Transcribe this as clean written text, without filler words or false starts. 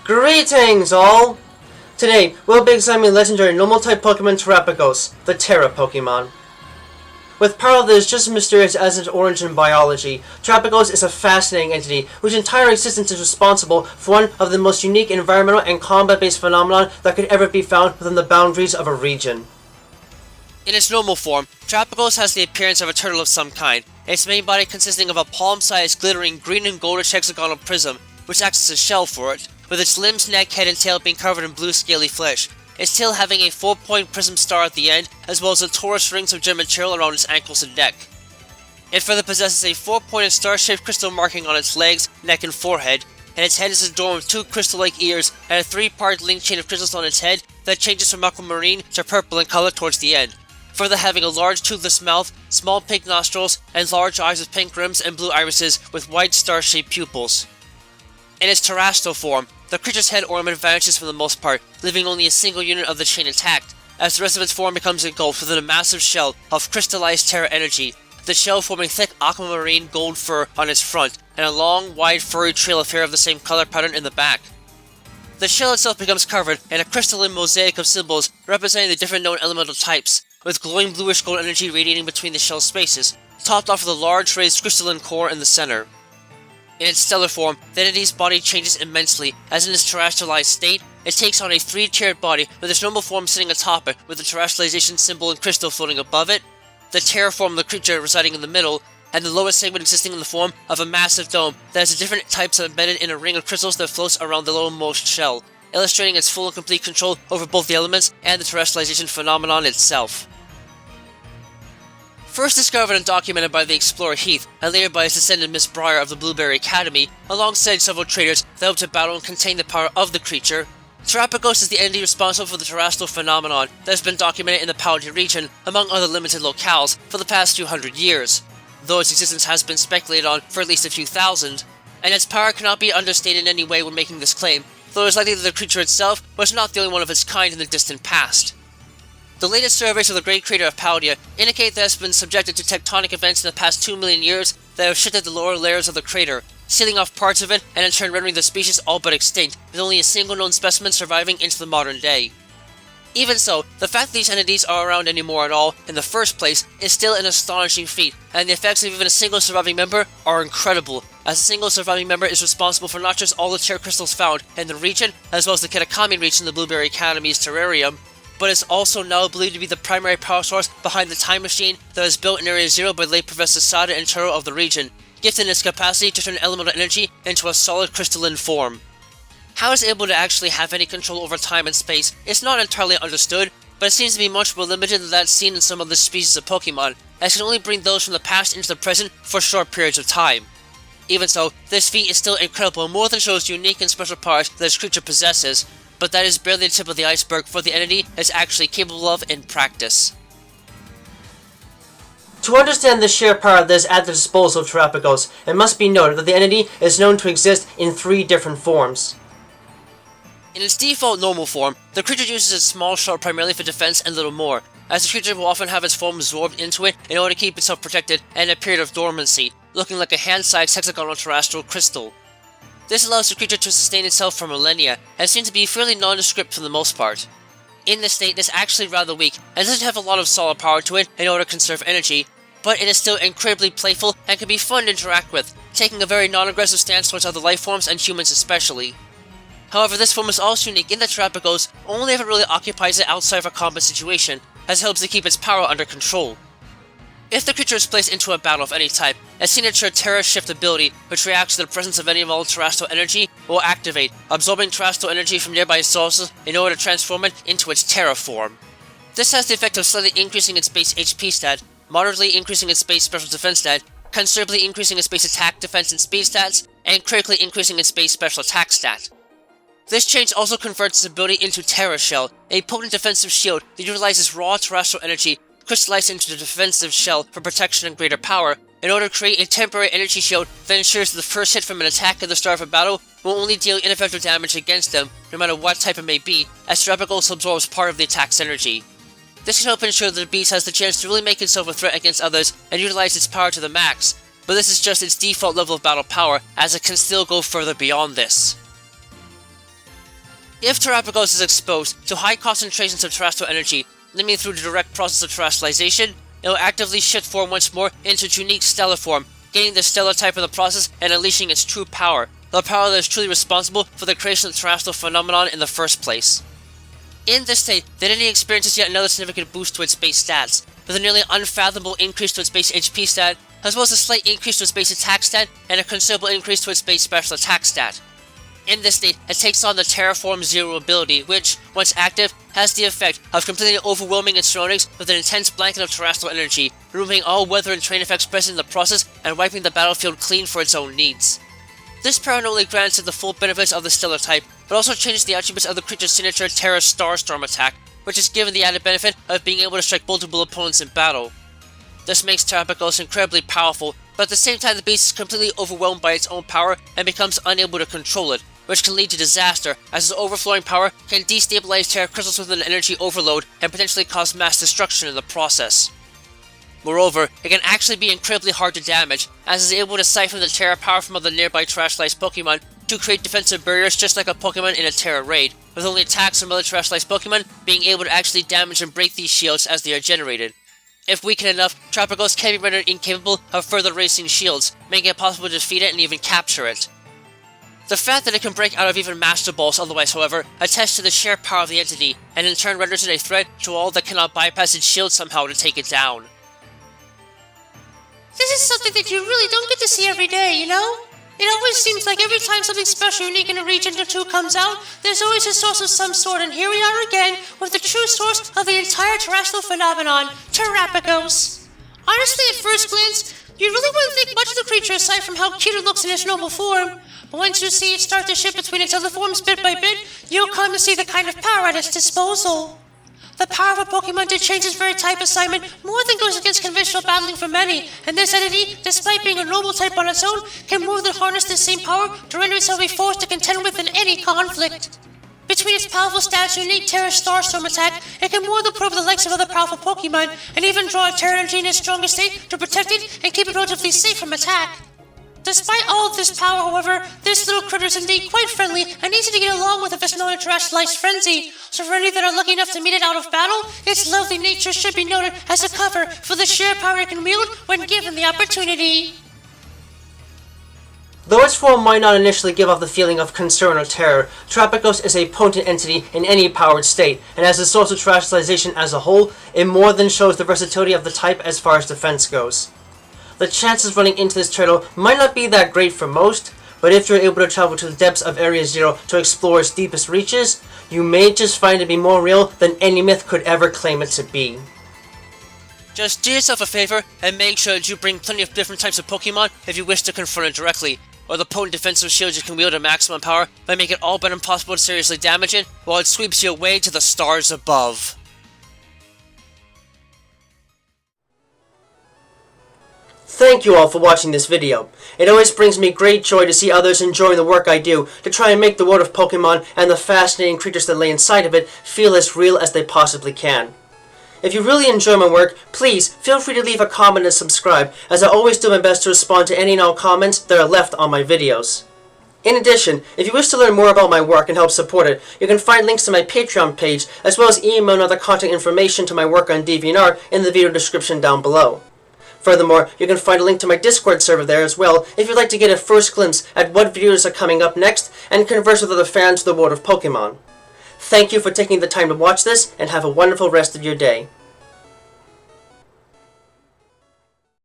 Greetings, all! Today, we'll be examining legendary normal-type Pokemon Terapagos, the Tera Pokémon. With power that is just as mysterious as its origin in biology, Terapagos is a fascinating entity whose entire existence is responsible for one of the most unique environmental and combat-based phenomenon that could ever be found within the boundaries of a region. In its normal form, Terapagos has the appearance of a turtle of some kind, its main body consisting of a palm-sized glittering green and goldish hexagonal prism, which acts as a shell for it, with its limbs, neck, head, and tail being covered in blue scaly flesh, its tail having a 4-point prism star at the end, as well as the torus rings of gem material around its ankles and neck. It further possesses a 4-pointed star-shaped crystal marking on its legs, neck, and forehead, and its head is adorned with 2 crystal-like ears and a 3-part link chain of crystals on its head that changes from aquamarine to purple in color towards the end, further having a large toothless mouth, small pink nostrils, and large eyes with pink rims and blue irises with white star-shaped pupils. In its terrestrial form, the creature's head ornament vanishes for the most part, leaving only a single unit of the chain intact, as the rest of its form becomes engulfed within a massive shell of crystallized Terra energy, the shell forming thick aquamarine gold fur on its front, and a long, wide, furry trail of hair of the same color pattern in the back. The shell itself becomes covered in a crystalline mosaic of symbols representing the different known elemental types, with glowing bluish gold energy radiating between the shell spaces, topped off with a large raised crystalline core in the center. In its stellar form, the entity's body changes immensely, as in its terastallized state, it takes on a 3-tiered body with its normal form sitting atop it, with the terastallization symbol and crystal floating above it, the Terra form of the creature residing in the middle, and the lowest segment existing in the form of a massive dome that has the different types embedded in a ring of crystals that floats around the lowermost shell, illustrating its full and complete control over both the elements and the terastallization phenomenon itself. First discovered and documented by the explorer Heath, and later by his descendant Miss Briar of the Blueberry Academy, alongside several traders that helped to battle and contain the power of the creature, Terapagos is the entity responsible for the terrestrial phenomenon that has been documented in the Paldea region, among other limited locales, for the past few hundred years, though its existence has been speculated on for at least a few thousand, and its power cannot be understated in any way when making this claim, though it is likely that the creature itself was not the only one of its kind in the distant past. The latest surveys of the great crater of Paldea indicate that it has been subjected to tectonic events in the past 2 million years that have shifted the lower layers of the crater, sealing off parts of it and in turn rendering the species all but extinct, with only a single known specimen surviving into the modern day. Even so, the fact that these entities are around anymore at all in the first place is still an astonishing feat, and the effects of even a single surviving member are incredible, as a single surviving member is responsible for not just all the Terra crystals found in the region, as well as the Kitakami region in the Blueberry Academy's terrarium, but is also now believed to be the primary power source behind the time machine that was built in Area Zero by late Professor Sada and Turo of the region, gifting its capacity to turn elemental energy into a solid crystalline form. How it is able to actually have any control over time and space is not entirely understood, but it seems to be much more limited than that seen in some other species of Pokemon, as it can only bring those from the past into the present for short periods of time. Even so, this feat is still incredible and more than shows unique and special powers that this creature possesses, but that is barely the tip of the iceberg for the entity is actually capable of in practice. To understand the sheer power that is at the disposal of Terapagos, it must be noted that the entity is known to exist in 3 different forms. In its default normal form, the creature uses its small shell primarily for defense and little more, as the creature will often have its form absorbed into it in order to keep itself protected and in a period of dormancy, looking like a hand-sized hexagonal terrestrial crystal. This allows the creature to sustain itself for millennia, and seems to be fairly nondescript for the most part. In this state, it is actually rather weak, and doesn't have a lot of solid power to it in order to conserve energy, but it is still incredibly playful and can be fun to interact with, taking a very non-aggressive stance towards other life forms and humans especially. However, this form is also unique in that Terapagos only ever really occupies it outside of a combat situation, as it helps to keep its power under control. If the creature is placed into a battle of any type, its signature Terra Shift ability, which reacts to the presence of any and all terrestrial energy, will activate, absorbing terrestrial energy from nearby sources in order to transform it into its Terra form. This has the effect of slightly increasing its base HP stat, moderately increasing its base special defense stat, considerably increasing its base attack, defense, and speed stats, and critically increasing its base special attack stat. This change also converts its ability into Terra Shell, a potent defensive shield that utilizes raw terrestrial energy crystallized into the defensive shell for protection and greater power, in order to create a temporary energy shield that ensures that the first hit from an attack at the start of a battle will only deal ineffective damage against them, no matter what type it may be, as Terapagos absorbs part of the attack's energy. This can help ensure that the beast has the chance to really make itself a threat against others and utilize its power to the max, but this is just its default level of battle power, as it can still go further beyond this. If Terapagos is exposed to high concentrations of terrestrial energy, namely through the direct process of terastallization, it will actively shift form once more into its unique stellar form, gaining the stellar type in the process and unleashing its true power, the power that is truly responsible for the creation of the terrestrial phenomenon in the first place. In this state, the entity experiences yet another significant boost to its base stats, with a nearly unfathomable increase to its base HP stat, as well as a slight increase to its base attack stat, and a considerable increase to its base special attack stat. In this state, it takes on the Terraform Zero ability, which, once active, has the effect of completely overwhelming its surroundings with an intense blanket of terrestrial energy, removing all weather and terrain effects present in the process and wiping the battlefield clean for its own needs. This power not only grants it the full benefits of the stellar type, but also changes the attributes of the creature's signature Terra Starstorm attack, which is given the added benefit of being able to strike multiple opponents in battle. This makes Terapagos incredibly powerful, but at the same time the beast is completely overwhelmed by its own power and becomes unable to control it, which can lead to disaster, as its overflowing power can destabilize Terra crystals with an energy overload and potentially cause mass destruction in the process. Moreover, it can actually be incredibly hard to damage, as it is able to siphon the Terra power from other nearby terrestrialized Pokemon to create defensive barriers just like a Pokemon in a Terra raid, with only attacks from other terrestrialized Pokemon being able to actually damage and break these shields as they are generated. If weakened enough, Terapagos can be rendered incapable of further raising shields, making it possible to defeat it and even capture it. The fact that it can break out of even Master Balls otherwise, however, attests to the sheer power of the entity, and in turn renders it a threat to all that cannot bypass its shield somehow to take it down. This is something that you really don't get to see every day, you know? It always seems like every time something special, unique in a region or two comes out, there's always a source of some sort, and here we are again with the true source of the entire terrestrial phenomenon, Terapagos. Honestly, at first glance, you really wouldn't think much of the creature aside from how cute it looks in its normal form. But once you see it start to shift between its other forms bit by bit, you'll come to see the kind of power at its disposal. The power of a Pokemon to change its very type assignment more than goes against conventional battling for many, and this entity, despite being a normal type on its own, can more than harness this same power to render itself a force to contend with in any conflict. Between its powerful stats and unique Terra Starstorm attack, it can more than probe the likes of other powerful Pokemon, and even draw Terra energy in its strongest state to protect it and keep it relatively safe from attack. Despite all of this power, however, this little critter is indeed quite friendly and easy to get along with if it's known to terrestrialized frenzy. So for any that are lucky enough to meet it out of battle, its lovely nature should be noted as a cover for the sheer power it can wield when given the opportunity. Though its form might not initially give off the feeling of concern or terror, Terapagos is a potent entity in any powered state, and as a source of terastallization as a whole, it more than shows the versatility of the type as far as defense goes. The chances of running into this turtle might not be that great for most, but if you're able to travel to the depths of Area Zero to explore its deepest reaches, you may just find it to be more real than any myth could ever claim it to be. Just do yourself a favor and make sure that you bring plenty of different types of Pokemon if you wish to confront it directly, or the potent defensive shields you can wield at maximum power might make it all but impossible to seriously damage it while it sweeps you away to the stars above. Thank you all for watching this video. It always brings me great joy to see others enjoying the work I do to try and make the world of Pokemon and the fascinating creatures that lay inside of it feel as real as they possibly can. If you really enjoy my work, please feel free to leave a comment and subscribe, as I always do my best to respond to any and all comments that are left on my videos. In addition, if you wish to learn more about my work and help support it, you can find links to my Patreon page, as well as email and other contact information to my work on DeviantArt in the video description down below. Furthermore, you can find a link to my Discord server there as well if you'd like to get a first glimpse at what videos are coming up next and converse with other fans of the world of Pokemon. Thank you for taking the time to watch this, and have a wonderful rest of your day.